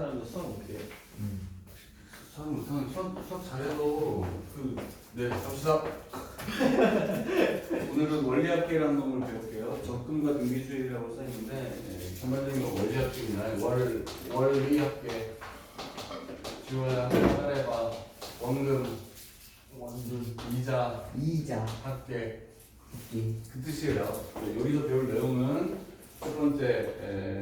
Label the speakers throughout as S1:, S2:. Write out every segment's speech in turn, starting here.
S1: 사람도 수학 못해요?
S2: 수학 못하는 수학 잘해도 네 갑시다. 오늘은 원리합계라는 놈을 배울게요. 적금과 등비주의라고 써있는데 전반적인 건 원리합계입니다. 원리합계 지호야 따라해봐. 원금 이자 합계 그 뜻이에요. 여기서 배울 내용은 첫 번째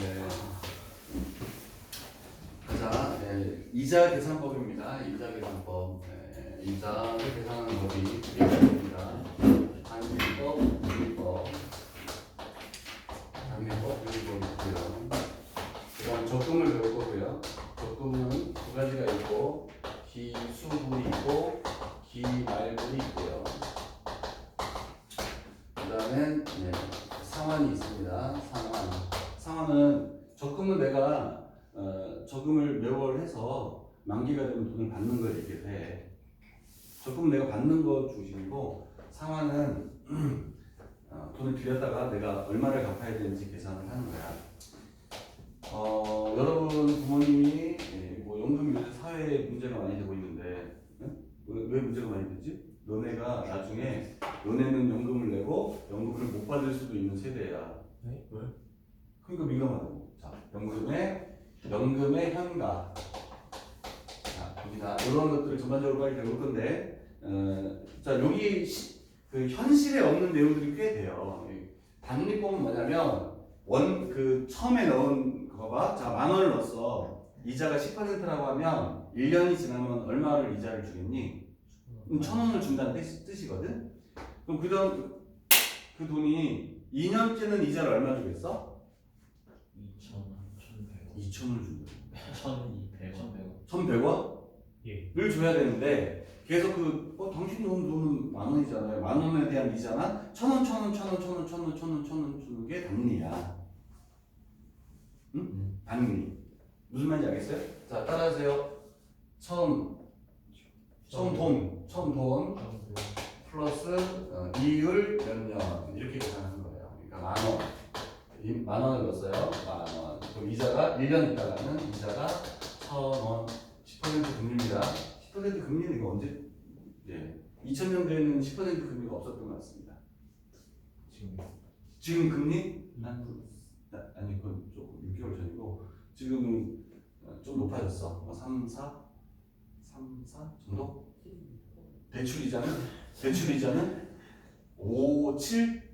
S2: 이자 계산법입니다. 이자 계산법. 이자를 계산하는 법이 두 개가 있습니다. 단위법, 분위법. 단위법, 분위법이 있고요. 그다음 적금을 배울 거고요. 적금은 두 가지가 있고 기수분이 있고 기말분이 있고요. 그다음에 상환이 있습니다. 상환은 적금은 내가 적금을 매월 해서 만기가 되면 돈을 받는 걸 얘기를 해. 적금은 내가 받는 거 중심이고 상환은 돈을 빌렸다가 내가 얼마를 갚아야 되는지 계산을 하는 거야. 여러분 부모님이 뭐 연금이 요새 사회에 문제가 많이 되고 있는데 왜 문제가 많이 되지? 너네가 나중에 너네는 연금을 내고 연금을 못 받을 수도 있는 세대야.
S1: 네? 왜?
S2: 그러니까 민감하다고. 자, 연금의 현가. 자, 여기다 이런 것들을 전반적으로 빨리 배울 건데, 자 여기 그 현실에 없는 내용들이 꽤 돼요. 단리법은 뭐냐면 처음에 넣은 그거 봐. 자, 10,000원을 넣었어. 이자가 10%라고 하면 1년이 지나면 얼마를 이자를 주겠니? 1,000원을 준다는 뜻이거든. 그럼 그 돈이 2년째는 이자를 얼마 주겠어? 2,000원을 준다.
S1: 1,200원.
S2: 1,100원?
S1: 예.
S2: 를 줘야 되는데 계속 당신 돈은 10,000원이잖아요. 10,000원에 대한 이자나 1,000원 주는 게 단리야. 응? 단리. 무슨 말인지 알겠어요? 자, 따라하세요. 처음 돈 플러스 이율 몇 년 이렇게 계산하는 거예요. 그러니까 10,000원. 10,000원을 넣었어요. 10,000원. 그럼 이자가 1년 있다가는 이자가 1,000원. 10% 금리입니다. 10% 금리는 이거 언제? 2000년대에는 10% 금리가 없었던 것 같습니다. 지금 금리? 아니 그건 조금 6개월 전이고 지금은 좀 높아졌어. 3, 4 정도? 대출 이자는 5, 7?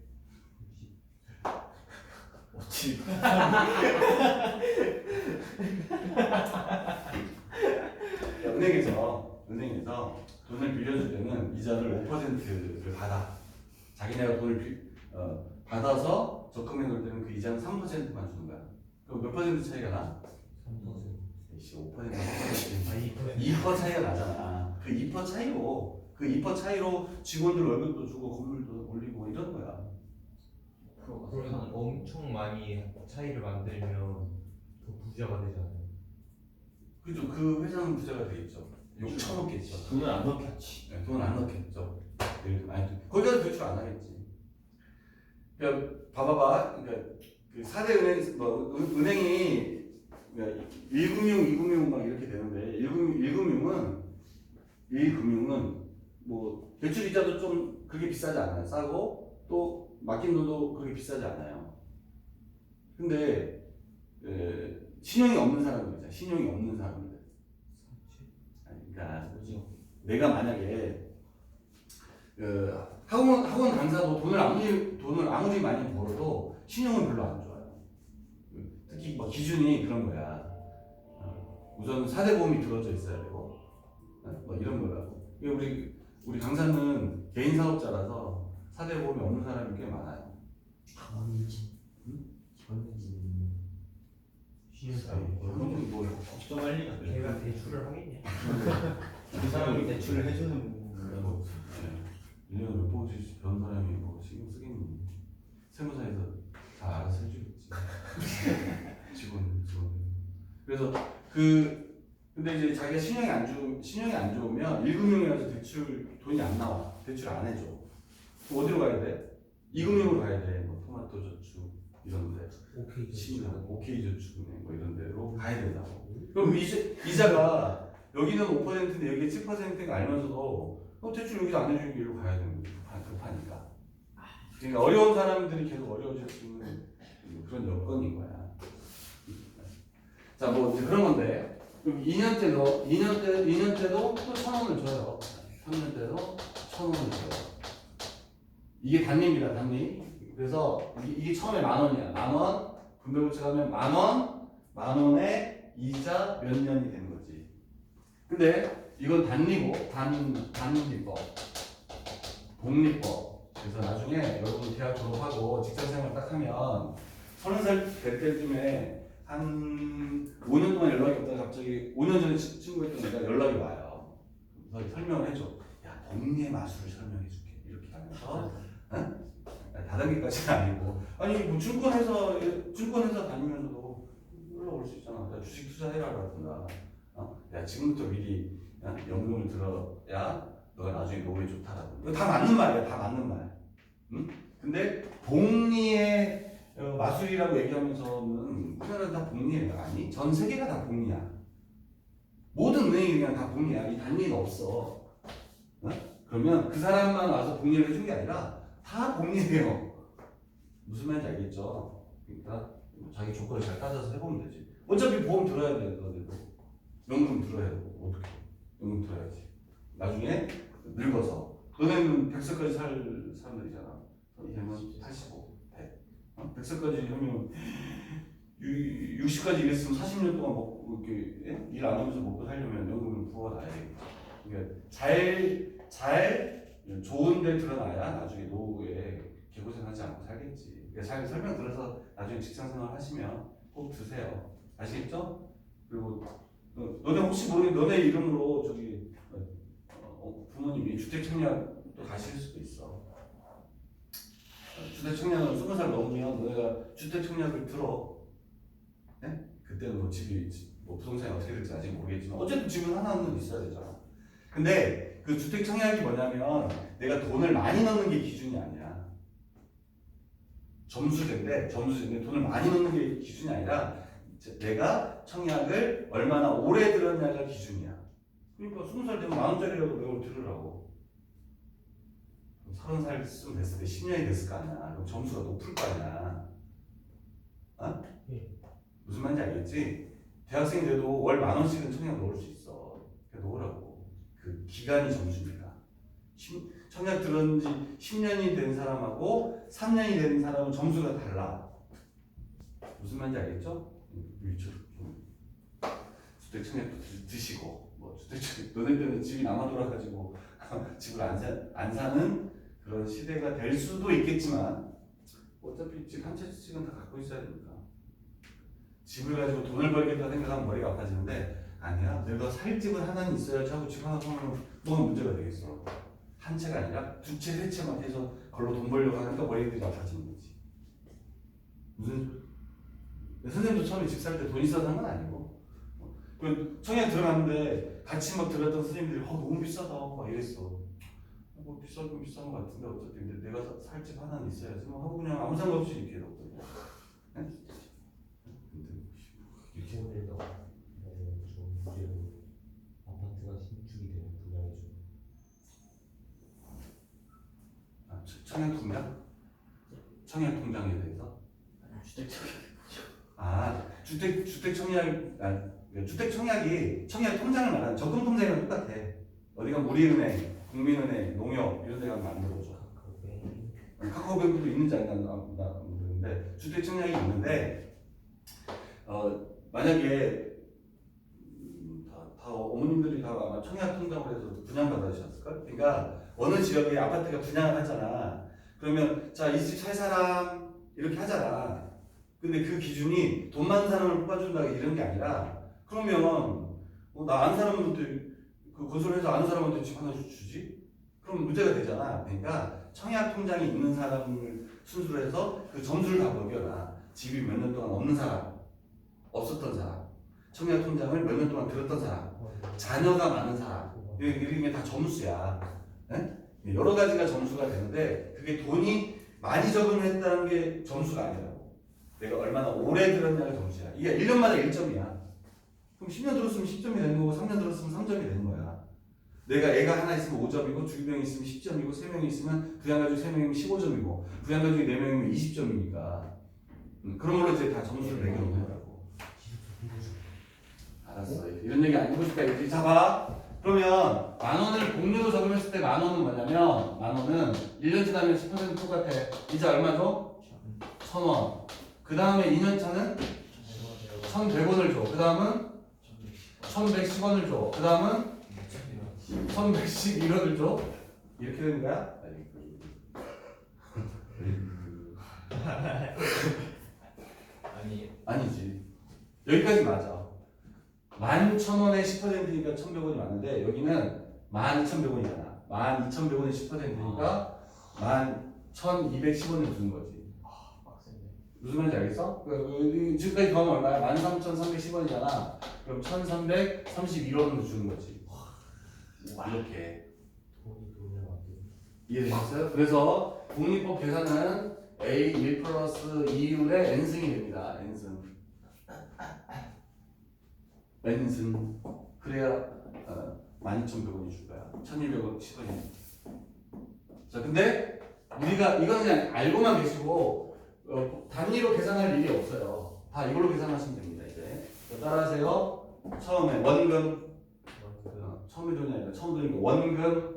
S2: 7. 은행에서 돈을 빌려줄 때는 이자를 5%를 받아. 자기네가 돈을 받아서 적금해 놓을 때는 그 이자는 3%만 주는 거야. 그럼 몇 퍼센트 차이가 나? 5%. 2% 차이가 나잖아. 그 2% 차이로 직원들 월급도 주고 건물도 올리고 이런 거야.
S3: 그러면 엄청 많이 차이를 만들면 더 부자가 되잖아요.
S2: 그죠? 그 회사는 부자가 되겠죠. 욕 쳐먹겠죠.
S1: 돈을 안 넣겠지.
S2: 네, 돈을 안 넣겠죠. 거기다 대출 안 하겠지. 그러니까 봐봐봐. 그러니까 그 4대 은행 은행이 그러니까 1금융, 2금융 막 이렇게 되는데 1금융은 뭐 대출 이자도 좀 그렇게 비싸지 않아요. 싸고 또 맡긴 돈도 그렇게 비싸지 않아요. 근데 신용이 없는 사람들 있잖아. 그러니까 내가 만약에 학원 강사도 돈을 아무리 많이 벌어도 신용은 별로 안 좋아요. 특히 뭐 기준이 그런 거야. 우선 4대 보험이 들어져 있어야 되고 뭐 이런 거라고. 우리 강사는 개인 사업자라서 4대 보험이 없는 사람이 꽤 많아요. 그건 뭐
S1: 걱정할 리가 없네.
S3: 걔가 대출을 하겠냐?
S1: 그 사람이 대출을 해주는
S2: 뭐 1년에 몇 번씩 배운 사람이 뭐 신경 쓰겠니? 세무사에서 다 알아서 해주겠지. 직원. 그래서 근데 이제 자기가 신용이 안 좋으면 1금융이라서 돈이 안 나와. 대출 안 해줘. 그럼 어디로 가야 돼? 2금융으로 가야 돼. 뭐 토마토 저축, 이런 데
S3: 오케이.
S2: 신용, OK저축은행 뭐 이런 데로 가야 된다고. 그럼 이자가 여기는 5%인데 여기 7%가 알면서도 대출 여기서 안 해주는 길로 가야 되는 거죠. 급하니까. 그러니까 어려운 사람들이 계속 어려워질 수 있는 그런 여건인 거야. 자, 뭐 이제 그런 건데, 그럼 2년 때도 또 1,000원을 줘요. 3년 때도 1,000원을 줘요. 이게 단리입니다, 단리. 그래서 이게 처음에 10,000원이야. 10,000원, 분배고쳐가면 10,000원, 10,000원에 이자 몇 년이 되는 거지. 근데 이건 단리고, 단리법, 복리법. 그래서 나중에 여러분 대학 졸업하고 직장생활 딱 하면 30살 될 때쯤에 한 5년 동안 연락이 없다가 갑자기 5년 전에 친구였던 애가 연락이 와요. 그래서 설명을 해줘. 야, 복리의 마술을 설명해줄게. 이렇게 하면서 응? 다단계까지는 아니고 아니 뭐 증권회사 다니면서도 올라올 수 있잖아. 야, 주식 투자해라라든가 야 지금부터 미리 연금을 들어야 너가 나중에 노후에 좋다라든가. 이거 다 맞는 말이야. 다 맞는 말. 응? 근데 복리의 마술이라고 얘기하면서는 우리나라 다 복리예요. 아니 전 세계가 다 복리야. 모든 은행이 그냥 다 복리야. 이 단리는 없어. 그러면 그 사람만 와서 복리를 해준 게 아니라 다 복리해요. 무슨 말인지 알겠죠? 그러니까 자기 조건을 잘 따져서 해보면 되지. 어차피 보험 들어야 돼, 너네도. 연금 들어야 되고 어떻게? 연금 들어야지. 나중에 늙어서 너네는 100세까지 살 사람들이잖아. 얘는 85, 100. 100세까지 하면 60까지 일했으면 40년 동안 먹고 이렇게 일 안 하면서 먹고 살려면 연금을 부어놔야 돼. 그러니까 잘 좋은 데 들어놔야 나중에 노후에 개고생하지 않고 살겠지. 그러니까 잘 설명 들어서 나중에 직장생활 하시면 꼭 드세요. 아시겠죠? 그리고 너네 혹시 모르게 너네 이름으로 저기 부모님이 주택청약도 가실 수도 있어. 주택청약은 20살 넘으면 너네가 주택청약을 들어. 네? 그때는 뭐 집이 뭐 부동산이 어떻게 될지 아직 모르겠지만 어쨌든 집은 하나는 있어야 되잖아. 근데 그 주택청약이 뭐냐면 내가 돈을 많이 넣는 게 기준이 아니야. 점수제인데 돈을 많이 넣는 게 기준이 아니라 내가 청약을 얼마나 오래 들었냐가 기준이야. 그러니까 20살 되면 10,000원짜리라도 내가 들으라고. 30살쯤 됐을 때 10년이 됐을 거 아니야. 그럼 점수가 높을 거 아니야. 무슨 말인지 알겠지? 대학생이 돼도 월 10,000원씩은 청약 넣을 수 있어. 그러니까 넣으라고. 그 기간이 점수니까. 청약 들은 지 10년이 된 사람하고 3년이 된 사람은 점수가 달라. 무슨 말인지 알겠죠? 주택 청약도 드시고 뭐 주택 청약 너네 때는 집이 남아 돌아가지고 집을 안 사는 그런 시대가 될 수도 있겠지만 어차피 집 한 채씩은 다 갖고 있어야 되니까 집을 가지고 돈을 벌겠다 생각하면 머리가 아파지는데 아니야 내가 살 집은 하나는 있어야지 하고 집 하나 사면 뭐가 문제가 되겠어. 한 채가 아니라 두 채, 세 채만 해서 그걸로 돈 벌려고 하니까 머리들이 아파지는 거지. 무슨 선생님도 처음에 집 살 때 돈 있어서 한 건 아니고 그 청약 들어갔는데 같이 막 들었던 선생님들이 너무 비싸다 막 이랬어. 뭐 비싸긴 비싼 것 같은데 어차피 근데 내가 살 집 하나는 있어야지 뭐 하고 그냥 아무 생각 없이 이렇게 넣었거든요. 네?
S3: 이렇게 되다 아파트가 신축이 되면 분양해줘.
S2: 청약 통장? 청약 통장에 대해서? 주택 청약이 청약 통장을 말하는 적금 통장이랑 똑같아. 어디가 우리은행, 국민은행, 농협 이런 데가 만들어줘. 카카오뱅크도 있는지 안 모르는데 주택 청약이 있는데 만약에 다 어머님들이 다 아마 청약 통장으로 해서 분양받으셨을걸? 그러니까 어느 지역에 아파트가 분양을 하잖아. 그러면 자 이 집 살 사람 이렇게 하잖아. 근데 그 기준이 돈 많은 사람을 뽑아준다 이런 게 아니라 그러면 나 아는 사람한테 그 거절해서 아는 사람한테 집 하나 주지? 그럼 문제가 되잖아. 그러니까 청약 통장이 있는 사람을 순서로 해서 그 점수를 다 먹여라. 집이 몇 년 동안 없는 사람, 없었던 사람, 청약 통장을 몇 년 동안 들었던 사람, 자녀가 많은 사람, 이런 게 다 점수야. 네? 여러 가지가 점수가 되는데 그게 돈이 많이 적응했다는 게 점수가 아니라고. 내가 얼마나 오래 들었냐가 점수야. 이게 1년마다 1점이야. 그럼 10년 들었으면 10점이 되는 거고 3년 들었으면 3점이 되는 거야. 내가 애가 하나 있으면 5점이고 주기병이 있으면 10점이고 3명이 있으면 부양가족 3명이면 15점이고 부양가족이 4명이면 20점이니까 그런 걸로 이제 다 점수를 매겨놓는 거라고. 알았어. 이런 얘기 안 해보고 싶다 이렇게 잡아. 그러면 만 원을 복리로 적용했을 때 만 원은 뭐냐면 만 원은 1년 지나면 10% 똑같아. 이제 얼마죠? 1,000원. 그 다음에 2년 차는 1,100원을 줘. 그 다음은 1,110원을 줘. 그 다음은 1,111원을 줘. 이렇게 되는 거야?
S1: 아니
S2: 아니지. 여기까지 맞아. 11,000원에 10%니까 1,100원이 맞는데 여기는 12,100원이잖아. 12,100원에 10%니까 11,210원을 주는 거지.
S1: 빡센데.
S2: 무슨 말인지 알겠어? 지금까지 더하면 얼마야? 13,310원이잖아. 그럼 1,331원으로 주는 거지. 이렇게.
S3: 돈을 만들고.
S2: 이해되셨어요? 그래서 복리법 계산은 A1 플러스 2율의 n승이 됩니다. n승. n승. 그래야 12,100원이 줄 거야. 1,210원이. 자, 근데 우리가 이건 그냥 알고만 계시고 단위로 계산할 일이 없어요. 다 이걸로 계산하시면 됩니다. 이제 따라하세요. 처음에 원금. 처음에 돈이 아니라 처음 돈이니까 원금.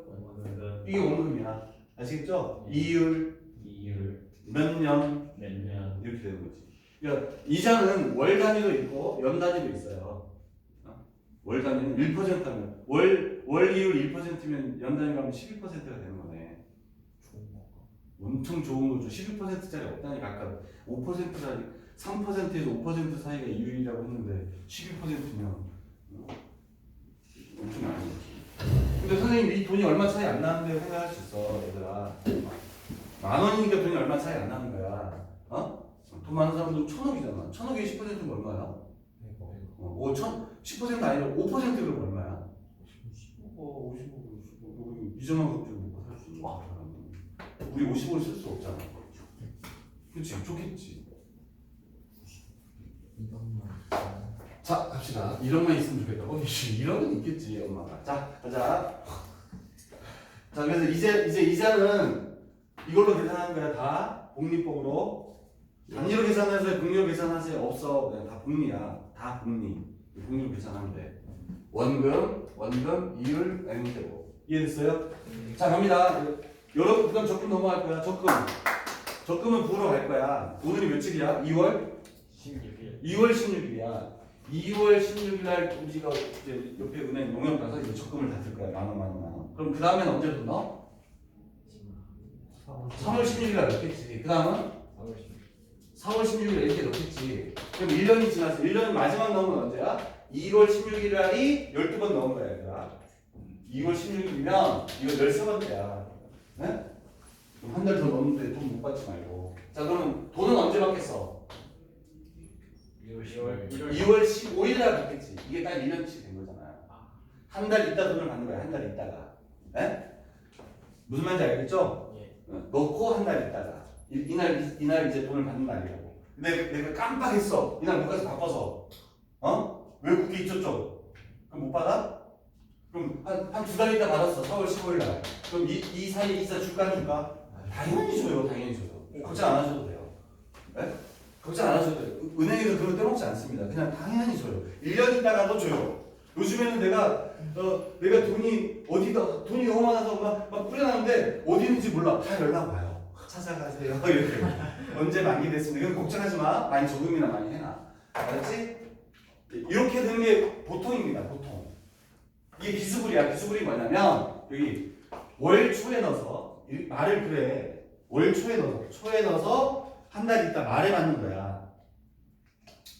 S2: 이게 원금이야. 아시겠죠? 이율. 몇 년. 이렇게 되는 거지. 그러니까 이자는 월 단위도 있고 연 단위도 있어요. 월 단위는 1% 하면 월 이율 1%면 연 단위로 하면 11%가 되는 거네. 엄청 좋은 거죠. 11%짜리 없다니까. 아까 5%짜리 3%에서 5% 사이가 이율이라고 했는데 11%면 엄청 많이 거지. 근데 선생님 이 돈이 얼마 차이 안 나는데 생각할 수 있어, 얘들아. 만 원이니까 돈이 얼마 차이 안 나는 거야. 돈 많은 사람들은 1,000억이잖아. 1,000억에 10%면 얼마야? 10% 아니라 5% 그러면 얼마야? 55. 이점만 그렇게 먹고 살 수 있는 거야. 우리 50을 쓸 수 없잖아. 그렇지, 좋겠지. 자, 갑시다. 1억만 있으면 좋겠다. 1억은 있겠지, 엄마가. 자, 가자. 자, 그래서 이제 이자는 이걸로 계산하는 거야. 다 복리법으로. 단위로 계산하세요, 복리로 계산하세요. 없어. 그냥 다 복리야. 다 복리. 복리로 계산하면 돼. 원금, 이율, n제곱. 이해됐어요? 자, 갑니다. 여러분, 그다음 적금 넘어갈 거야. 적금은 부으러 갈 거야. 오늘이 며칠이야? 2월 16일이야. 2월 16일 날 우리가 이제 옆에 은행 농협 가서 이제 적금을 다 들 거야. 만 원. 그럼 그 다음에는 언제 넣어? 3월 16일 날 넣겠지. 그 다음은 4월 16일 날 이렇게 넣겠지. 그럼 1년이 지났어. 1년 마지막 넣으면 언제야? 2월 16일 날이 12번 넣은 거야, 얘들아. 2월 16일이면 이거 13번째야. 네? 한 달 더 넣었는데 돈 못 받지 말고. 자, 그러면 돈은 언제 받겠어? 2월 15일 날 받겠지. 이게 딱 1년치 된 거잖아요. 한 달 있다 돈을 받는 거야. 한 달 있다가. 네? 무슨 말인지 알겠죠? 넣고 한 달 있다가. 이날 이제 돈을 받는 날이라고. 근데 내가 깜빡했어. 이날 못 가서 바빠서. 왜 국회 있었죠? 그럼 못 받아? 그럼 한 두 달 있다 받았어. 4월 15일 날. 그럼 이 사이에 이자 줄까 안 줄까? 당연히 줘요. 걱정 안 하셔도 돼요. 네? 걱정 안 하셔도 돼요. 은행에서 그걸 떼먹지 않습니다. 그냥 당연히 줘요. 1년 있다가도 줘요. 요즘에는 내가 돈이 어디다 돈이 너무 많아서 막 뿌려놨는데 어디 있는지 몰라. 다 연락 와요. 찾아가세요. 이렇게. 언제 만기됐습니다. 이건 걱정하지 마. 많이 적금이나 많이 해놔. 알았지? 이렇게 되는 게 보통입니다. 보통. 이게 기수불이야. 기수불이 뭐냐면 여기 월 초에 넣어서 말을 그래. 월 초에 넣어서 한 달 있다 말에 맞는 거야.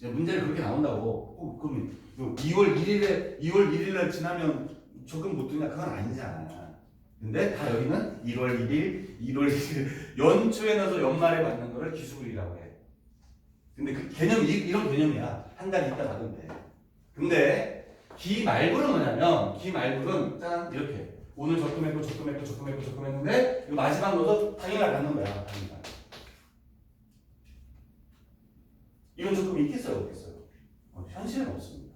S2: 문제를 그렇게 나온다고. 그럼 2월 1일 날 지나면 적금 못 드냐? 그건 아니잖아. 근데 다 여기는 1월 1일 연초에 넣어서 연말에 받는 거를 기수불이라고 해. 근데 그 개념이 이런 개념이야. 한 달 있다 받으면 돼. 근데 기말불은 뭐냐면 기말불은 짠 이렇게 오늘 적금했는데 이거 마지막 넣어서 당일날 받는 거야. 당일날. 있겠어요, 없겠어요? 현실은 없습니다.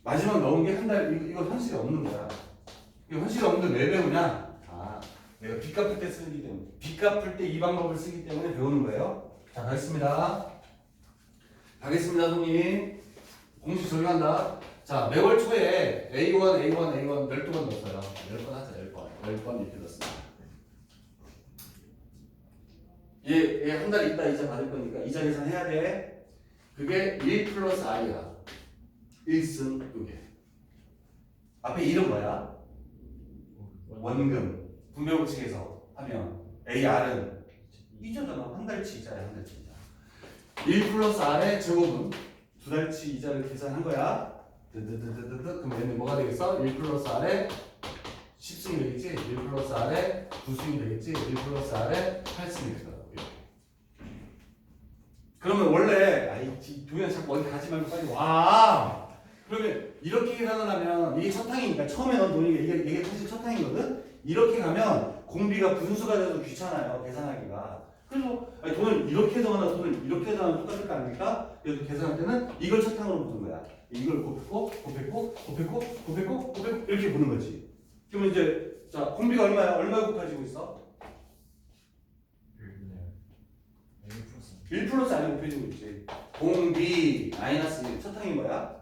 S2: 마지막 넣은 게 한 달, 이거 현실이 없는 거야. 이거 현실이 없는데 왜 배우냐? 내가 빚 갚을 때 쓰기 때문에. 빚 갚을 때 이 방법을 쓰기 때문에 배우는 거예요. 자, 가겠습니다. 가겠습니다, 손님. 공식 적용한다. 자, 매월 초에 A1, A1, A1 12번 넣었어요. 10번 하자, 10번. 10번 이렇게 넣었습니다. 얘 한 달 있다 이자 받을 거니까 이자 계산해야 돼. 그게 1 플러스 I야. 1승 2개. 앞에 이름 뭐야? 원금. 분배법칙에서 하면 AR은 이자잖아. 한 달치 이자야, 한 달치 이자. 1 플러스 R의 제곱은 두 달치 이자를 계산한 거야. 그럼 얘는 뭐가 되겠어? 1 플러스 R의 10승이 되겠지? 1 플러스 R의 9승이 되겠지? 1 플러스 R의 8승이 되더라고. 그러면 원래 동현 자꾸 어디 가지 말고 빨리 와. 그러면 이렇게 계산을 하면 이게 첫 항이니까 처음에 넣은 돈이 이게 사실 첫 항이거든. 이렇게 가면 공비가 분수가 돼서 귀찮아요, 계산하기가. 그래서 돈을 이렇게 해서거나 돈을 이렇게 해서는 똑같을 거 아닙니까? 그래서 계산할 때는 이걸 첫 항으로 보는 거야. 이걸 곱했고 이렇게 보는 거지. 그러면 이제 자 공비가 얼마야? 얼마 곱해지고 있어? 1 플러스 R이 곱해지고 있지. 공비 마이너스 1. 첫 항이 뭐야?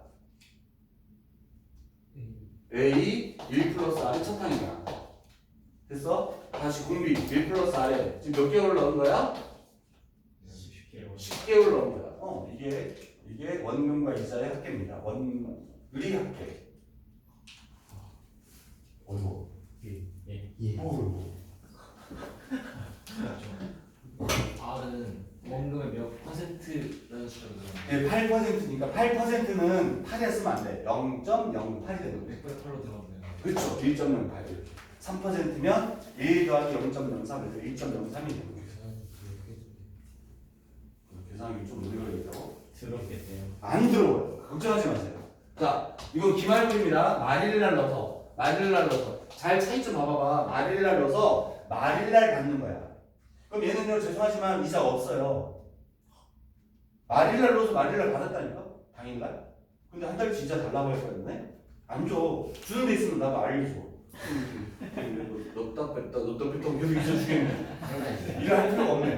S2: A 1 플러스 R이 첫 항이야. 됐어? 다시 공비 1 플러스 R에 지금 몇 개월 넣은 거야? 10개월 넣은 거야. 이게 원금과 이자의 합계입니다. 원의리 합계. 어이구. 어이구.
S1: R은 원금의 몇 퍼센트라는 수로
S2: 네, 8%니까 8%는 8에 쓰면 안 돼. 0.08이 되는 거지.
S1: 100%로 들어가면
S2: 그렇죠. 1.08. 3%면 1 더하기 0.03에서 1.03이 되는 거죠. 계산하기 좀 오래 걸리죠.
S1: 들었겠대요.
S2: 안 들어와요. 걱정하지 마세요. 자, 이건 기말고입니다. 말일날 넣어서 잘 차이점 봐봐봐. 말일날 넣어서 말일날 받는 거야. 그럼 얘는요, 죄송하지만 이자가 없어요. 말일날 넣어서 말일날 받았다니까? 당일날? 근데 한 달치 이자 달라고 했거든요. 안 줘. 주는 데 있으면 나도 알려줘. 넣다 뺐다 계속 있어주겠네. 이거 할 필요가 없네.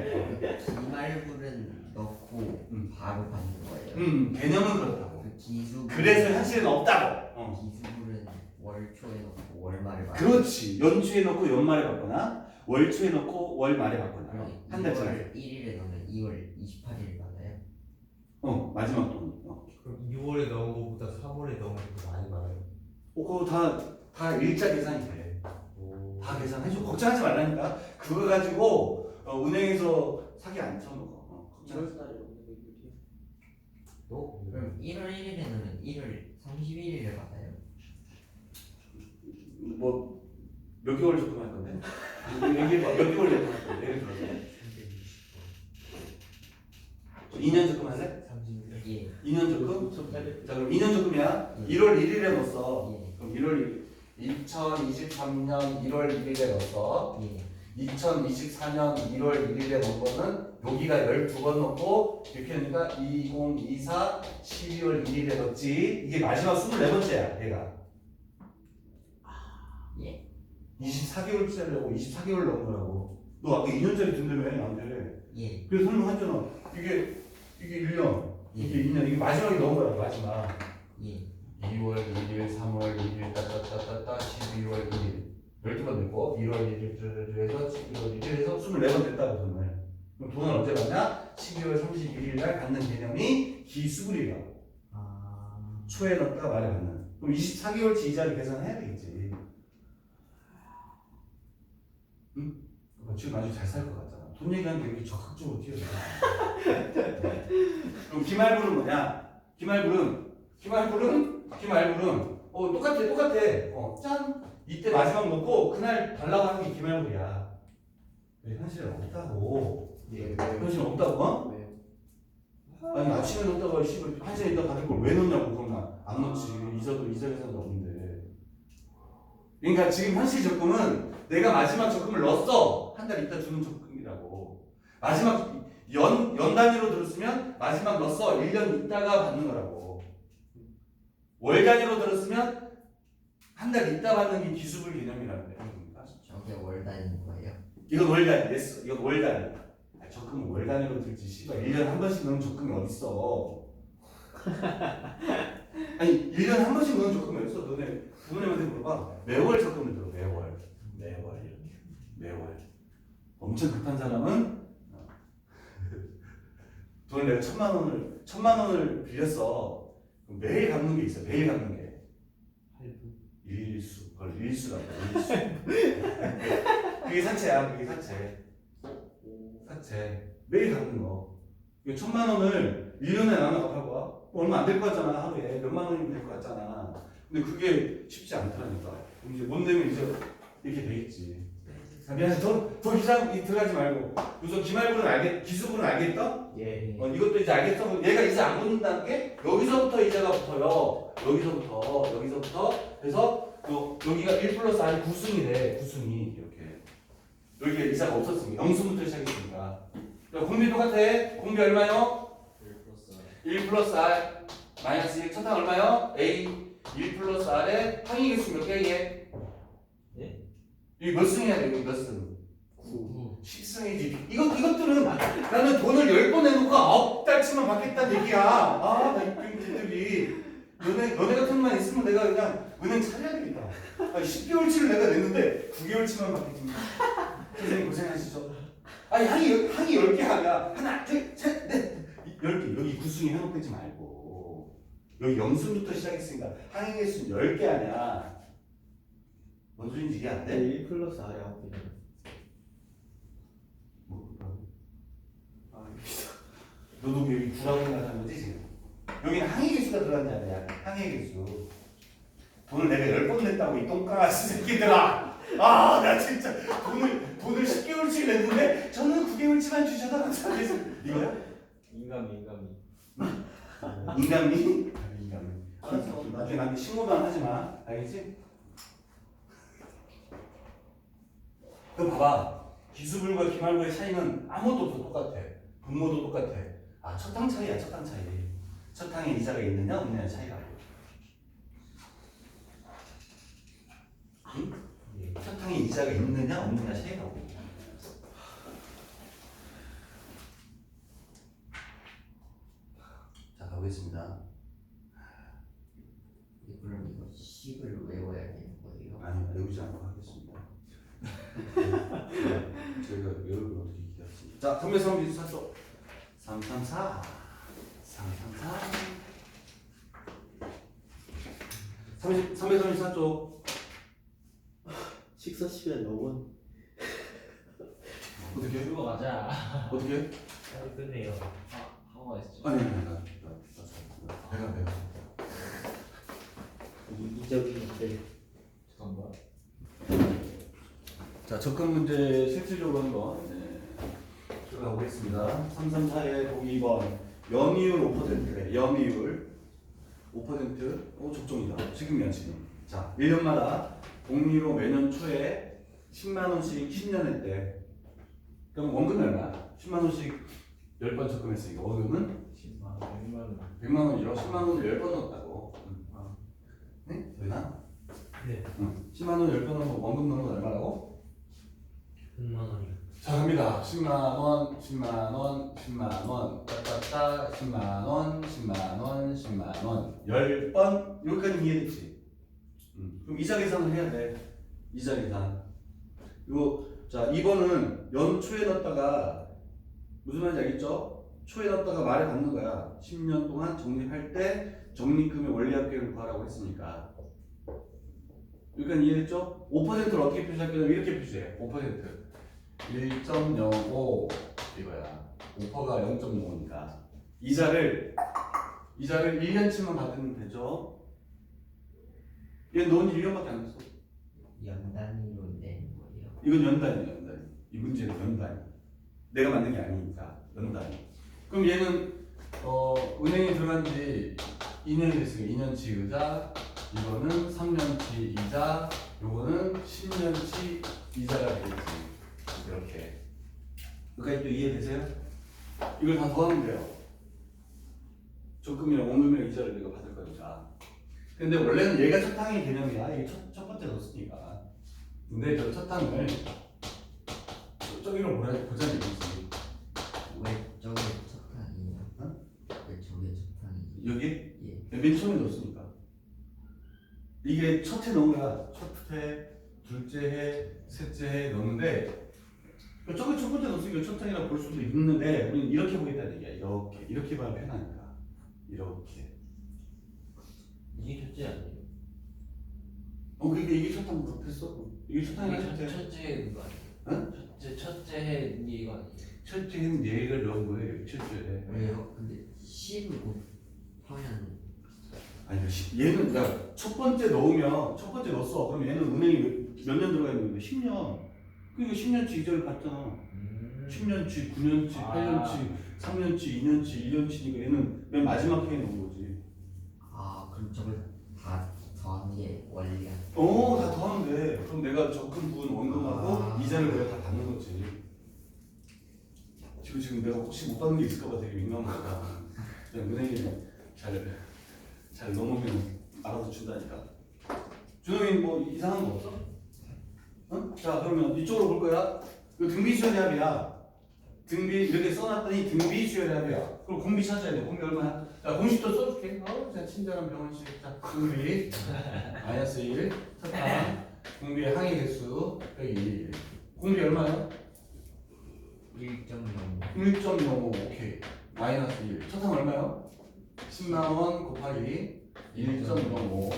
S4: 기말불은 넣고 바로 받는 거예요.
S2: 개념은 그렇다고.
S4: 그 기수
S2: 그래서 현실은 없다고.
S4: 기수불은 월초에 넣고 월말에 받는.
S2: 그렇지. 연초에 넣고 연말에 받거나 월초에 넣고 월말에 받거나
S4: 그럼
S2: 한 달짜리.
S4: 1일에 넣으면 2월 28일 받아요.
S2: 마지막 돈.
S3: 그럼 2월에 넣은 거보다 3월에 넣은 거 많이 많아요.
S2: 그거 다 일자 계산이 돼. 다 계산해줘. 걱정하지 말라니까. 그거 가지고 은행에서 사기 안 쳐먹어. 걱정하지 마.
S3: 또?
S4: 그럼 1월 1일에 넣으면 1월 31일에 받아요.
S2: 뭐 몇 개월 적금할 건데? 얘기해봐. 몇 개월 적금할 건데? 예를 들어서 2년 적금할래?
S3: 30일.
S4: 예.
S2: 2년 적금? 자 그럼 2년 적금이야. 1월 1일에 넣었어.
S4: 예.
S2: 그럼 2023년 1월 1일에 넣었어.
S4: 예.
S2: 2024년 1월 1일에 넣은 거는 여기가 12번 넣고 이렇게 하니까 2024 12월 1일에 넣었지. 이게 마지막 24번째야 얘가.
S4: 예.
S2: 24개월짜리 하고 24개월 넣은 거라고. 너 아까 2년짜리 든다며 나한테.
S4: 예.
S2: 그래서 설명했잖아. 이게 1년, 이게 2년, 이게 마지막에 넣은 거야 마지막.
S4: 예.
S2: 2월 1일, 3월 1일, 따따따따따 12월 1일 12번 됐고 1월 1일에서 11월 1일에서 24번 됐다고 돈을. 그럼 돈은 언제 받냐? 12월 31일 날 받는 개념이 기수불이야. 초에 넣었다가 말에 받는. 그럼 24개월치 이자를 계산해야 되겠지. 응? 지금 아주 잘 살 것 같잖아. 돈 얘기하는데 이렇게 적극적으로 튀어나와. 그럼 기말불은 뭐냐? 기말불은 똑같아. 짠! 이때 마지막 놓고 그날 달라고 하는 게 기말불이야. 현실은 없다고. 현실은 없다고? 아니 아침에 넣었다가 1시간 있다 받을 걸 왜 넣냐고. 그럼 안 넣지. 이자 계산도 없는데. 그러니까 지금 현실 적금은 내가 마지막 적금을 넣었어. 한 달 있다 주는 적금이라고. 마지막 연 단위로 들었으면 마지막 넣었어 1년 있다가 받는 거라고. 월 단위로 들었으면 한 달 있다 받는 게 기수불 개념이라는 겁니다.
S4: 저게 월 단위인 거예요?
S2: 이건 월 단위 됐어. 이건 월 단위. 아, 적금은 월 단위로 들지. 씨발 1년에 한 번씩 넣는 적금이 어딨어. 아니 1년에 한 번씩 넣는 적금이 어딨어. 너네 부모님한테 물어봐. 매월 적금을 들어. 매월. 엄청 급한 사람은 돈을 내가 1,000만 원을 빌렸어. 그럼 매일 갚는 게 있어. 매일 갚는 게. 일수. 그걸 일수라고. 일수. 그게 사채야. 그게 사채. 매일 갚는 거. 이거 1,000만 원을 1년에 나눠 갚아봐. 얼마 안 될 것 같잖아. 하루에 몇만 원이면 될 것 같잖아. 근데 그게 쉽지 않더라니까. 그럼 이제 못 내면 이제 이렇게 되겠지. 미안해. 더 기상 들어가지 말고. 우선 기말부는 기수부는 알겠다?
S3: 예.
S2: 이것도 이제 알겠어? 그럼 얘가 이제 안 붙는다는 게 여기서부터 이자가 붙어요. 여기서부터. 그래서 여기가 1 플러스 R 구순이래. 구순이 이렇게. 여기에 이자가 없었으니까 0수부터 시작했으니까. 공비 똑같아. 공비 얼마요? 1 플러스 R 마이너스 1. 첫항 얼마요? A 1 플러스 R에 항의 개수 몇 개에?
S1: 예?
S2: 여기 몇 승이야? 여기 몇 승?
S3: 9.
S2: 10승이지. 이것들은 나는 돈을 10번 내놓고 9달치만 받겠다는 얘기야. 아, 나 이들이 너네 같은 만 있으면 내가 그냥 은행 차려야 되겠다. 10개월치를 내가 냈는데 9개월치만 받겠습니다. 선생님 고생하시죠. 아니 항이 10개 하냐? 하나, 둘, 셋, 넷. 10개. 여기 구순위 해놓고 있지 말고 여기 0순부터 시작했으니까 항의 개수는 10개 하냐? 뭔 소리인지 이해 안 돼?
S3: 1 플러스 R이 9개잖아.
S2: 너도 여기 9라고 생각하는 거지 지금? 여기는 항의 개수가 들어간 자리야. 항의 개수. 돈을 내가 10번 냈다고 이 똥강아지 새끼들아. 아, 나 진짜 돈을 10개월치 냈는데 저는 9개월치만 주셔서 감사하겠습니다. 이거야?
S1: 인간미.
S2: 인간미? 알았어. 나중에 나한테 신고도 안 하지 마. 알겠지? 그럼 봐봐. 기수불과 기말부의 차이는 아무것도 없어. 똑같아. 분모도 똑같아. 아, 첫항 차이야. 첫항 차이. 첫항에 이자가 있느냐 없느냐 차이가. 응? 첫항에 이자가 있느냐 없느냐 차이라고. 자, 가보겠습니다.
S4: 그럼 이거 식을 외워야 되는 거예요?
S2: 아니, 외우지 않고 하겠습니다. 저희가 외울 걸 어떻게 기대했습니다. 자, 동배성 비수 사죠. 334. 334쪽.
S3: 식사 시간 0원.
S2: 어떻게?
S1: 그거 가자.
S2: 어떻게?
S3: 빨리 끝내요.
S1: 하고 있었죠.
S2: 아니, 내가.
S3: 이기적인데.
S1: 잠깐만.
S2: 자, 접근 문제 실질적으로 한번 들어가 보겠습니다. 334의 보기 2번. 연이율 5%래. 연이율 5%. 적정이다. 지금이야, 지금. 자, 1년마다 복리로 매년 초에 10만 원씩 10년 했대. 그럼 원금이 얼마야? 10만 원씩 10번 적금했으니까 원금은
S1: 10만 원, 100만 원.
S2: 100만 원이라 10만 원을 10번 넣었다고. 네? 되나?
S3: 네.
S2: 10만 원 10번 넣으면 원금 넣는 건 얼마라고?
S3: 100만 원이요.
S2: 자, 갑니다. 10만 원, 10만 원, 10만 원, 따따따, 10만 원, 10만 원, 10만 원, 10번 여기까지 이해됐지? 그럼 이자 계산을 해야 돼. 이자 계산. 이거 자, 2번은 연초에 넣었다가 무슨 말인지 알겠죠? 초에 넣었다가 말에 받는 거야. 10년 동안 적립할 때 적립금의 원리합계를 구하라고 했으니까. 여기까지 이해됐죠? 5%를 어떻게 표시할 거냐면 이렇게 표시해. 5%. 1.05 이거야. 5%가 0.05니까 이자를 1년치만 받으면 되죠. 얘 넌 1년밖에 안 했어.
S4: 연 단위로 내는 거예요?
S2: 이건 연단이야, 연단이. 이 문제는 연단이. 내가 만든 게 아니니까 연단이. 그럼 얘는 은행에 들어간 지 2년이 됐으니까 2년치 의자, 이거는 3년치 이자, 요거는 10년치 이자가 되겠지. 이렇게. 여기까지 또 이해되세요? 이걸 다 더하면 돼요. 적금이랑 원금이랑 이자를 내가 받을 거니까. 근데 원래는 얘가 첫 항의 개념이야. 이게 첫 번째 넣었으니까. 근데 저 첫 항을 저기로 보자는 얘기지.
S4: 왜 저게 첫탕이에요?
S2: 어?
S4: 왜 저게 첫탕이에요?
S2: 여기?
S4: 예.
S2: 맨 처음에 넣었으니까. 이게 첫 해 넣은 거야. 첫 해, 둘째 해, 셋째 해 넣는데 저게 첫 번째 넣었으니까 첫 항이라고 볼 수도 있는데 우리는 이렇게 보겠다는 얘기야. 이렇게 봐야 편하니까. 이렇게.
S1: 이게 첫째 아니에요?
S2: 그러니까 이게 첫 항 못했어? 이게 첫 항이야, 첫 해.
S1: 첫째 그거 아니에요?
S2: 응?
S1: 첫째 해 이거 아니에요?
S2: 첫째는 얘를 넣은 거예요. 첫째.
S4: 왜요? 근데 10을 곱하면
S2: 아니 얘는 그러니까 첫 번째 넣었어. 그럼 얘는 은행이 몇 년 들어가 있는 건데 10년. 그러니까 10년치 이자를 받잖아. 10년치, 9년치, 8년치, 3년치, 2년치, 1년치니까 얘는 맨 마지막 해에 넣은 거지.
S4: 그럼 저걸 다 더한 게 원리야?
S2: 다 더하면 돼. 그럼 내가 적금 부분 원금하고 이자를 내가 다 받는 거지. 지금 내가 혹시 못 받는 게 있을까봐 되게 민감하다. 그냥 은행이 잘 넘으면 알아서 준다니까. 준영이 뭐 이상한 거 없어? 응? 자 그러면 이쪽으로 볼 거야. 이거 등비 수혈의 합이야. 등비 이렇게 써놨더니 등비 수혈의 합이야. 그럼 공비 찾아야 돼. 공비 얼마야? 자 공식도 써줄게. 제가 친절한 병원식. 자 공비 마이너스 1 첫항 공비의 항의 개수 빼기 1. 공비 얼마야?
S4: 1.05
S2: 1.05 오케이. 마이너스 1. 첫항 얼마요? 10만원 곱하기 1.05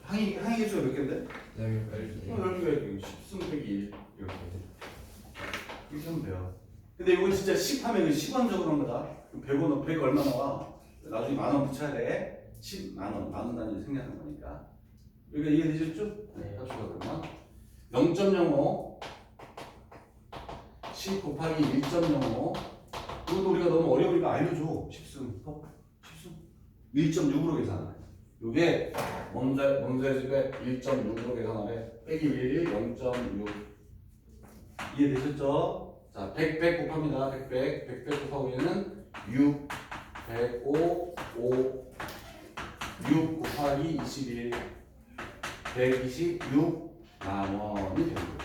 S2: 항의 개수가 몇 개인데?
S4: 10개
S2: 10개가 10승 빼기 1 이렇게 하면 돼요. 근데 이거 진짜 10 하면 10원적으로 한 거다. 100 얼마 나와? 나중에 만원 붙여야 돼. 10만원 단위 생략한 거니까. 여기가 이해되셨죠?
S1: 네.
S2: 합시다 그러면 0.05 10 곱하기 1.05 이것도 우리가 너무 어려우니까 알려줘. 10승 1.6으로 계산해. 요게 멍자집에 1.6으로 계산하래. 빼기 1 0.6 이해되셨죠? 자 100 곱합니다. 100 곱하고 얘는 6 105 6 곱하기 21 126만원이 되는 거예요.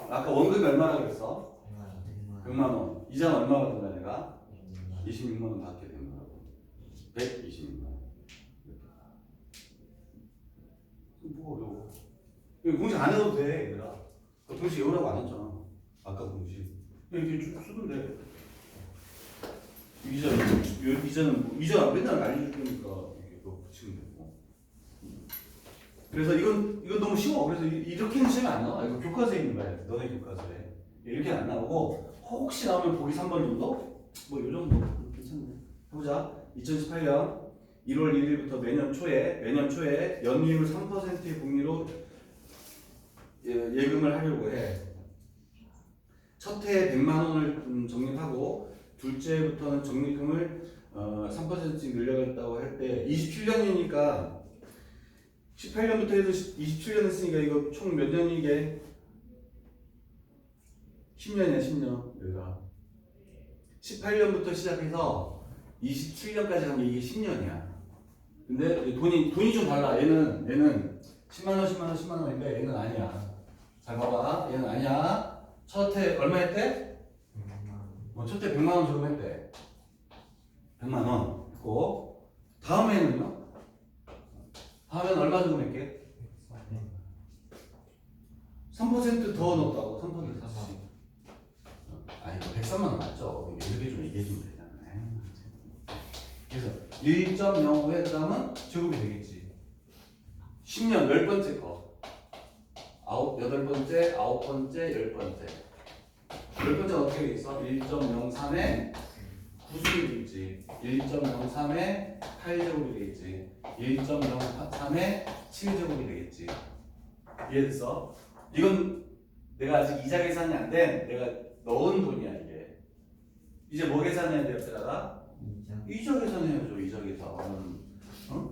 S2: 아까 원금이 얼마나 그랬어? 100만원. 이자는 얼마 받은 거야 내가? 26만원 받게 되는 거라고. 126만원. 뭐가 어려워? 이거 공식 안 해도 돼 얘들아. 공식 외우라고 안 했잖아. 아까 공식. 이렇게 쭉 쓰면 돼. 이자는 맨날 알려줄 거니까 이렇게 붙이면 되고. 그래서 이건 너무 쉬워. 그래서 이렇게는 시험에 안 나와. 이거 교과서에 있는 거야. 너네 교과서에. 이렇게 안 나오고 혹시 나오면 보기 3번 정도? 뭐 요 정도 괜찮네. 해보자. 2018년 1월 1일부터 매년 초에 연이율 3%의 복리로 예금을 하려고 해. 첫 해에 100만 원을 적립하고 둘째 해부터는 적립금을 3%씩 늘려갔다고 할 때 27년이니까 18년부터 해서 27년 했으니까 이거 총 몇 년이게? 10년이야 10년 얘들아. 18년부터 시작해서 27년까지 하면 이게 10년이야. 근데 돈이 좀 달라. 얘는 10만원인데 얘는 아니야. 잘 봐봐. 얘는 아니야. 첫 해 얼마 했대? 첫 해 100만원 적금했대. 100만원 했고 다음 해는요? 다음에는 얼마 적금했게? 3% 더 넣었다고. 3%씩. 아니 103만원 맞죠? 이렇게 좀 얘기해주면 되잖아. 그래서 1.05에 그 다음은 적금이 되겠지. 10년 10번째 거 8번째, 9번째, 10번째 10번째 어떻게 돼 있어? 1.03에 9제곱이 되겠지. 1.03에 8제곱이 되겠지. 1.03에 7제곱이 되겠지. 이해됐어? 이건 내가 아직 이자 계산이 안 된 내가 넣은 돈이야 이게. 이제 뭐 계산해야 돼요? 제가 이자 계산해야죠. 이자 계산.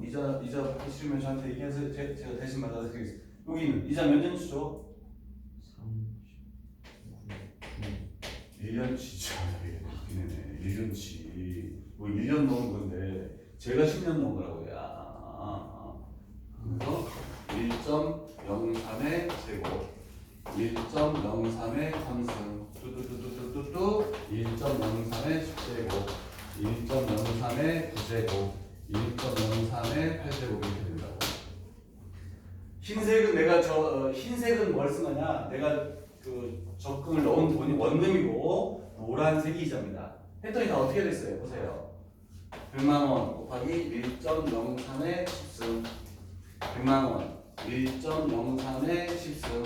S2: 이자 받기 싫으면 저한테 얘기해서 제가 대신 받아드리겠습니다. 여기는 이자 몇 년치죠? 1년치죠. 웃기네. 1년치. 뭐 1년 넘은 건데 제가 10년 넘은 거라고 야. 그래서 1.03의 제곱 1.03의 3승 뚜뚜뚜뚜뚜뚜 1.03의 10제곱 1.03의 9제곱 1.03의 8제곱 이렇게 된다고. 흰색은 내가 흰색은 뭘 쓴 거냐? 내가 그 적금을 넣은 돈이 원금이고 노란색이 이자입니다. 했더니 다 어떻게 됐어요? 보세요. 100만 원 곱하기 1.03의 10승 100만 원 1.03의 10승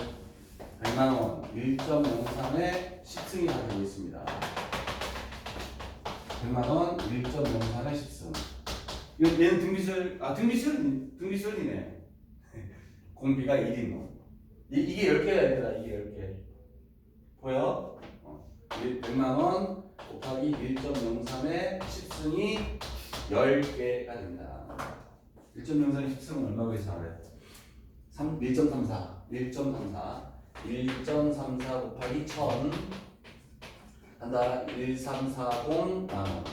S2: 100만 원 1.03의 10승이 다 되고 있습니다. 100만 원 1.03의 10승. 얘는 등비수열이네. 공비가 1인 놈. 이게 10개야 얘들아. 이게 10개. 보여? 100만 원 곱하기 1.03의 10승이 10개가 됩니다. 1.03의 10승은 얼마고 계산해? 1.34 1.34 곱하기 1000 한다. 1340 만원.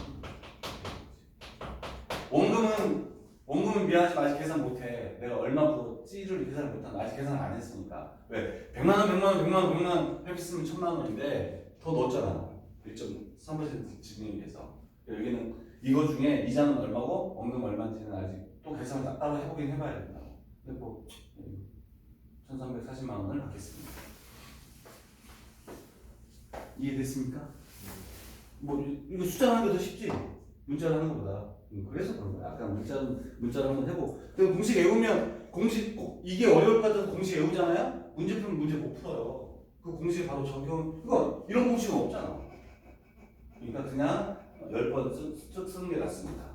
S2: 원금은 미안하지 아직 계산 못해. 내가 얼마 찌를 계산을 못한다. 아직 계산을 안 했으니까. 왜? 100만원 회비 쓰면 1000만원인데 더 넣었잖아. 1.3% 진행해서. 여기는 이거 중에 이자는 얼마고 원금 얼마인지는 아직 또 계산을 따로 해보긴 해봐야 된다고. 근데 뭐 1340만 원을 받겠습니다. 이해됐습니까? 뭐 이거 숫자로 하는 게 더 쉽지 문자로 하는 것보다. 그래서 그런 거야. 아까 문자로 한번 해보고. 근데 공식 외우면 이게 어려울 것 같아서 공식 외우잖아요. 문제 풀면 문제 못 풀어요. 그 공식 바로 적용. 이거 이런 공식은 없잖아. 그러니까 그냥 10번 쓰는 게 낫습니다.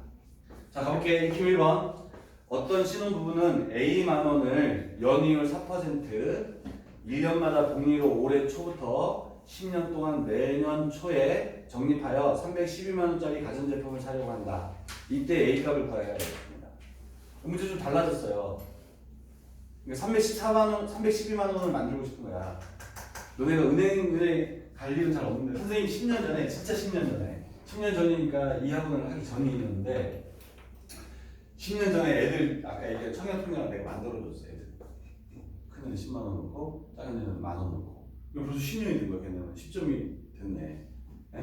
S2: 자 가볼게. 익힘 1번. 어떤 신혼부부는 A만 원을 연이율 4% 1년마다 복리로 올해 초부터 10년 동안 매년 초에 적립하여 312만 원짜리 가전제품을 사려고 한다. 이때 A값을 구해야 되겠습니다. 문제 좀 달라졌어요. 312만 원을 만들고 싶은 거야. 너네가 은행 갈 일은 잘 없는데 선생님 10년 전에 진짜 10년 전이니까 이 학원을 하기 전이었는데 10년 전에 애들 아까 얘기한 청약통장을 내가 만들어줬어. 애들 큰 애는 10만 원 넣고 작은 애는 10,000원 넣고. 이거 벌써 10년이 된 거야. 걔는 10점이 됐네. 네?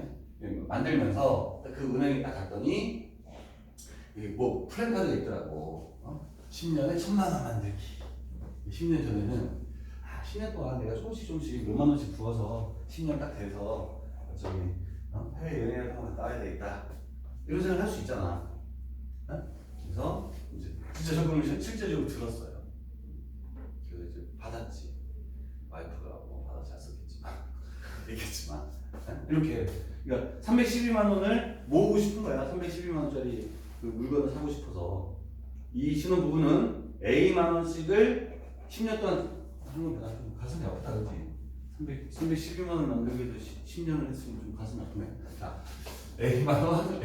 S2: 만들면서 그 은행에 딱 갔더니 뭐 플랜카드가 있더라고. 10년에 1,000만 원 만들기. 10년 전에는 10년 동안 내가 조금씩 몇만 원씩 부어서 10년 딱 돼서 저기 해외여행을 한번 따야 되겠다. 이런 생각을 할 수 있잖아. 그래서 이제 진짜 적금을 실제적으로 들었어요. 그래서 이제 받았지. 와이프가 뭐 받아서 잘 썼겠지만 얘기했지만 이렇게 그러니까 312만 원을 모으고 싶은 거야. 312만 원짜리 그 물건을 사고 싶어서 이 신혼부부는 A만 원씩을 10년 동안 하는 건 좀 가슴이 아프다 그지? 312만 원 만들기도 10년을 했으면 좀 가슴이 아프네. 자, A만 원,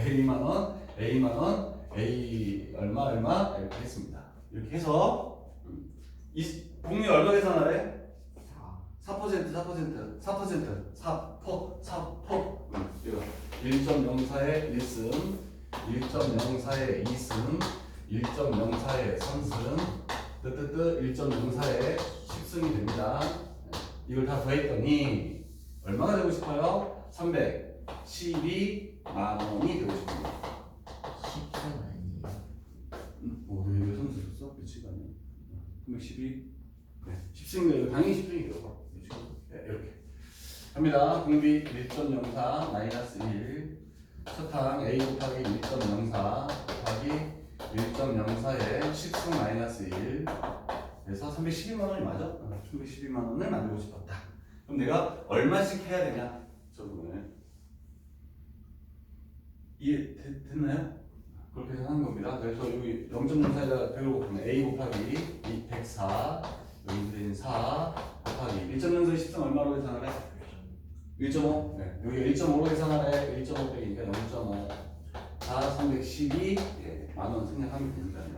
S2: A 얼마 이렇게 했습니다. 이렇게 해서 이 복리 얼마 계산하래? 4%. 1.04의 1승, 1.04의 2승, 1.04의 3승, 1.04의 10승이 됩니다. 이걸 다 더했더니 얼마가 되고 싶어요? 312만 원이 되고 싶습니다.
S4: 10분 아니에요?
S2: 왜 선수 줬어? 며칠 아니야? 312? 네, 10승이에요. 당연히 10승이에요. 네, 이렇게 합니다. 공비 1.04 마이너스 1 서탕 A 곱하기 1.04 곱하기 1.04의 10승 마이너스 1 그래서 312만 원이 맞아? 312만 원을 만들고 싶었다. 그럼 내가 얼마씩 해야 되냐? 저분을 이해됐나요? 그렇게 하는 겁니다. 그래서 여기 0.04에다 100을 곱하면 A 곱하기 104 여기 4 곱하기 1.04의 10승 얼마로 계산하래? 1.5? 네. 여기 1.5로 계산하래. 1.5 빼기니까 0.5 4 312 만원 생략하면 되니까요.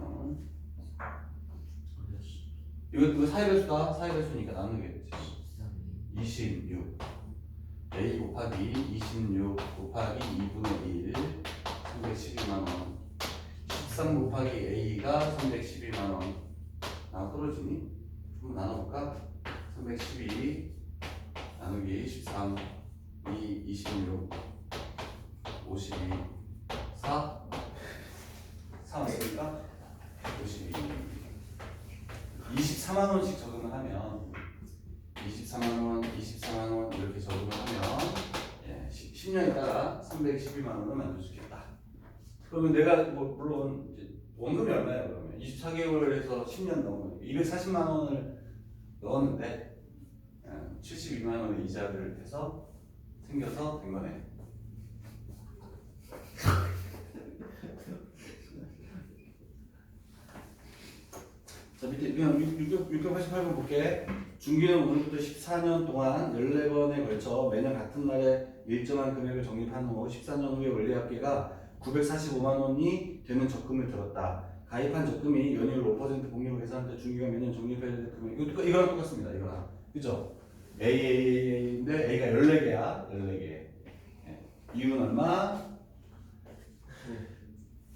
S2: 이거 사이배수다. 사이배수니까 나누는 게 되지. 26 A 곱하기 26 곱하기 2분의 1 312만원 13 곱하기 A가 311만원 나 떨어지니? 한번 나눠볼까? 312 나누기 13 2 26 52 4 4 맞습니까? 52 24만원씩 적응을 하면 24만원, 24만원 이렇게 적응을 하면 10년에 따라 311만원을 만들 수 있겠다. 그러면 내가 뭐 물론 이제 원금이 얼마야 그러면 24개월에서 10년 넘으면 240만원을 넣었는데 72만원의 이자를 해서 생겨서 된 거네. 자 밑에 그냥 688번 볼게. 중기는 오늘부터 14년 동안 14번에 걸쳐 매년 같은 날에 일정한 금액을 적립한 후 14년 후에 원리합계가 945만 원이 되는 적금을 들었다. 가입한 적금이 연이율 5% 복리로 계산할 때 중기가 매년 적립해야 될 금액 이거랑 똑같습니다. 이거랑 그죠? AAA인데 A가 14개야. 14개. 이율은 얼마?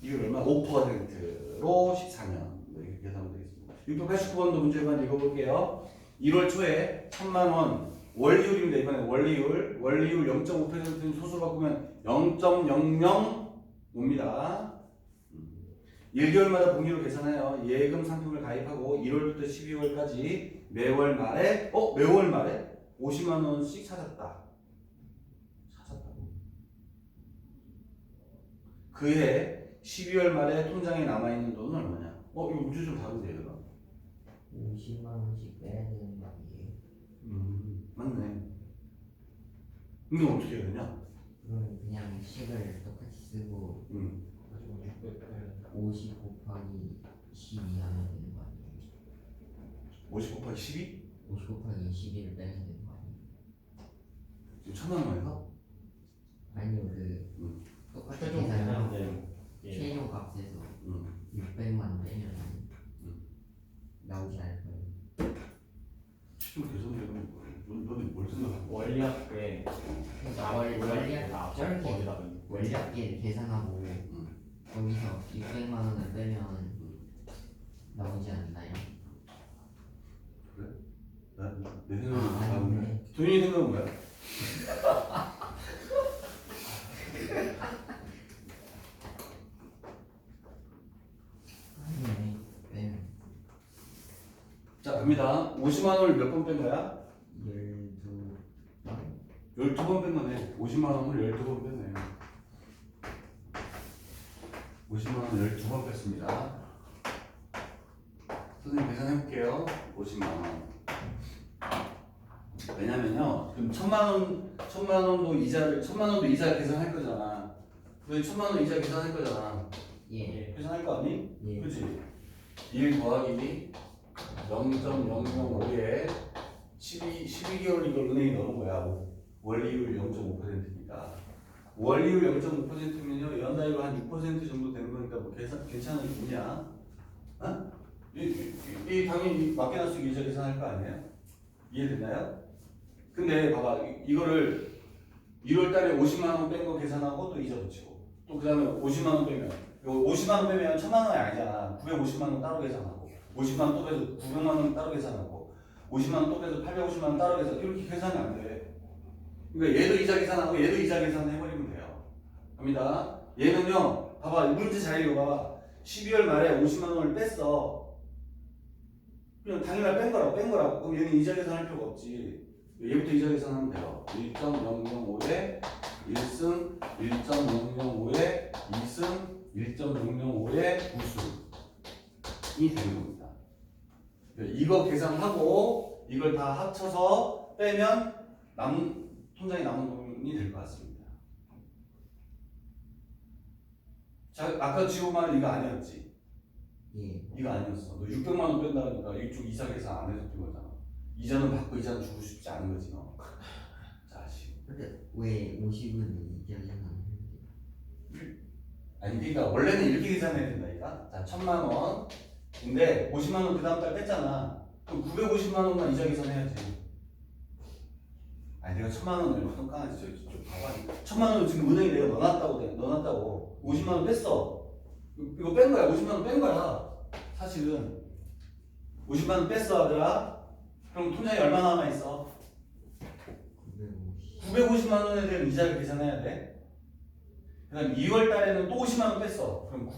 S2: 이율 얼마? 5%로 14년 이렇게 계산하면 되겠습니다. 689번도 문제 한번 읽어볼게요. 1월 초에 1000만원 원리율입니다. 이번에 원리율 0.5%는 소수로 바꾸면 0.005입니다. 1개월마다 복리로 계산하여 예금 상품을 가입하고 1월부터 12월까지 매월 말에 매월 말에 50만원씩 찾았다. 그해 12월 말에 통장에 남아있는 돈은 얼마냐? 이거 문제 좀 다른데요, 이거.
S4: 50만 원씩 빼야 되는 거 아니에요?
S2: 맞네. 근데 어떻게 해야 되냐?
S4: 그럼 그냥 식을 똑같이 쓰고 50 곱하기 12 하면 되는 거 아니에요?
S2: 50 곱하기 12?
S4: 50 곱하기 12를 빼야 되는 거 아니에요?
S2: 지금 1000만원에서?
S4: 아니요 똑같이
S1: 최종
S4: 계산하고
S1: 계산된
S4: 최종 값에서 600만 빼면 나오지 않을 거예요.
S2: 최종 계산되면 너는 뭘 생각하고?
S1: 원리학계
S4: 원리합계를 계산하고 거기서 600만 원을 빼면 나오지 않나요?
S2: 내 생각은 다른데.
S4: 아니네.
S2: 도윤이 생각은 뭐야?
S4: 아니네. 빼면
S2: 자 갑니다. 50만원을 몇 번 뺀 거야? 12번 뺀 거네. 50만원을 12번 뺐네. 50만원 12번 뺐습니다. 선생님 계산해볼게요. 50만원. 왜냐면요. 그럼 1000만원도 이자 계산할 거잖아. 그래서 1000만원 이자 계산할 거잖아.
S4: 예.
S2: 계산할 거 아니?
S4: 예.
S2: 그치? 1 더하기 0.005에 12개월 이걸 은행에 넣은 거야. 원리율 0.5%니까. 원리율 0.5%면요. 연달로 한 6% 정도 되는 거니까 뭐 괜찮은 분이야. 어? 이 당연히 맡겨놨 수 이자 계산할 거 아니에요? 이해됐나요? 근데 봐봐. 이거를 1월 달에 50만 원 뺀 거 계산하고 또 이자 붙이고 또 그 다음에 50만 원 빼면 50만 원 빼면 1000만 원이 아니잖아. 950만 원 따로 계산하고 50만 원 또 빼서 900만 원 따로 계산하고 50만 원 또 빼서 850만 원 따로 계산 이렇게 계산이 안 돼. 그러니까 얘도 이자 계산하고 얘도 이자 계산해버리면 돼요. 갑니다. 얘는요. 봐봐. 문제 잘 읽어봐. 12월 말에 50만 원을 뺐어. 그냥 당일날 뺀 거라고. 그럼 얘는 이자 계산할 필요가 없지. 얘부터 이자 계산하면 돼요. 1.005에 1승, 1.005에 2승, 1.005에 9승이 되는 겁니다. 이거 계산하고 이걸 다 합쳐서 빼면 통장에 남은 돈이 될 것 같습니다. 자, 아까 지호 말은 이거 아니었지?
S4: 예.
S2: 이거 아니었어. 너 600만 원 뺀다니까 이쪽 이자 계산 안 해서 뺀 거잖아. 이자는 받고 이자는 주고 싶지 않은 거지 너. 자식.
S4: 근데 왜 50은 이자 계산하는데?
S2: 아니 그러니까 원래는 이렇게 계산해야 된다니까. 자 1000만 원. 근데 50만 원 그 다음 달 뺐잖아. 그럼 950만 원만 이자 계산해야지. 아니 내가 1,000만 원을 얼마나 까는지 좀 봐봐. 1,000만 원을 지금 은행에 내가 넣어놨다고 50만 원 뺐어. 이거 뺀 거야. 50만 원 뺀 거야. 사실은 50만 원 뺐어 아들아. 그럼 통장에 얼마 남아 있어? 950만 원에 대한 이자를 계산해야 돼. 그다음 2월 달에는 또 50만 원 뺐어. 그럼